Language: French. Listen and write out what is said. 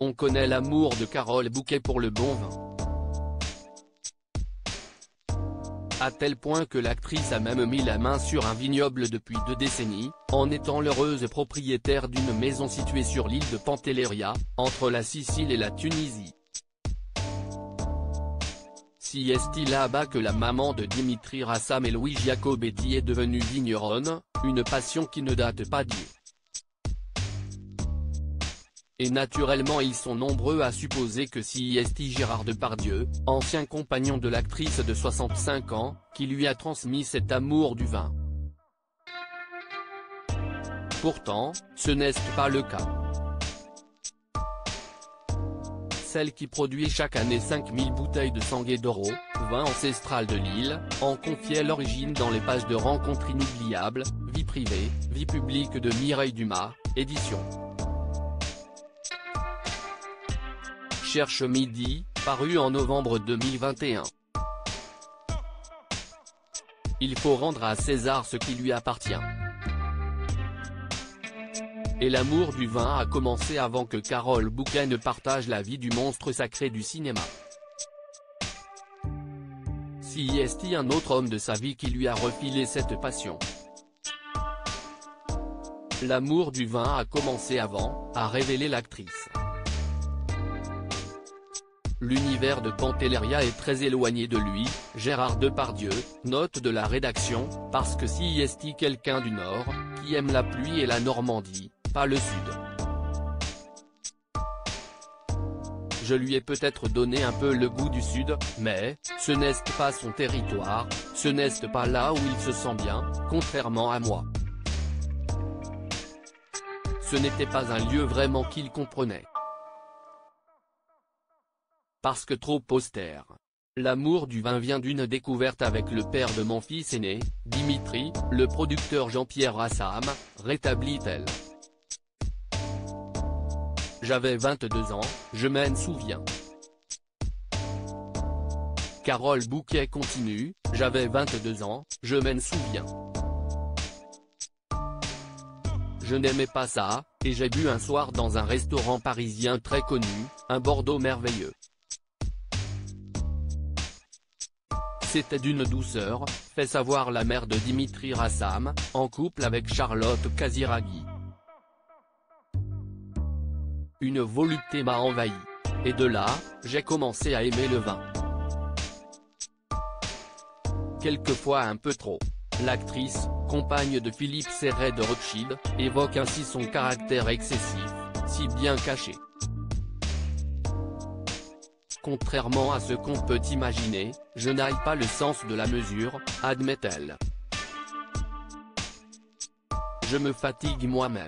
On connaît l'amour de Carole Bouquet pour le bon vin. À tel point que l'actrice a même mis la main sur un vignoble depuis 2 décennies, en étant l'heureuse propriétaire d'une maison située sur l'île de Pantelleria, entre la Sicile et la Tunisie. Si est-il là-bas que la maman de Dimitri Rassam et Louis Giacobetti est devenue vigneronne, une passion qui ne date pas d'hier. Et naturellement ils sont nombreux à supposer que si est Gérard Depardieu, ancien compagnon de l'actrice de 65 ans, qui lui a transmis cet amour du vin. Pourtant, ce n'est pas le cas. Celle qui produit chaque année 5000 bouteilles de Sanguet d'Oro, vin ancestral de l'île, en confiait l'origine dans les pages de Rencontres inoubliables, Vie privée, vie publique de Mireille Dumas, édition. Cherche Midi, paru en novembre 2021. Il faut rendre à César ce qui lui appartient. Et l'amour du vin a commencé avant que Carole Bouquet ne partage la vie du monstre sacré du cinéma. Si est-il un autre homme de sa vie qui lui a refilé cette passion? L'amour du vin a commencé avant, a révélé l'actrice. L'univers de Pantelleria est très éloigné de lui, Gérard Depardieu, note de la rédaction, parce que si est quelqu'un du Nord, qui aime la pluie et la Normandie, pas le Sud. Je lui ai peut-être donné un peu le goût du Sud, mais, ce n'est pas son territoire, ce n'est pas là où il se sent bien, contrairement à moi. Ce n'était pas un lieu vraiment qu'il comprenait. Parce que trop austère. L'amour du vin vient d'une découverte avec le père de mon fils aîné, Dimitri, le producteur Jean-Pierre Rassam, rétablit-elle. J'avais 22 ans, je m'en souviens. Carole Bouquet continue, j'avais 22 ans, je m'en souviens. Je n'aimais pas ça, et j'ai bu un soir dans un restaurant parisien très connu, un Bordeaux merveilleux. C'était d'une douceur, fait savoir la mère de Dimitri Rassam, en couple avec Charlotte Casiraghi. Une volupté m'a envahi. Et de là, j'ai commencé à aimer le vin. Quelquefois un peu trop. L'actrice, compagne de Philippe Serret de Rothschild, évoque ainsi son caractère excessif, si bien caché. Contrairement à ce qu'on peut imaginer, je n'ai pas le sens de la mesure, admet-elle. Je me fatigue moi-même.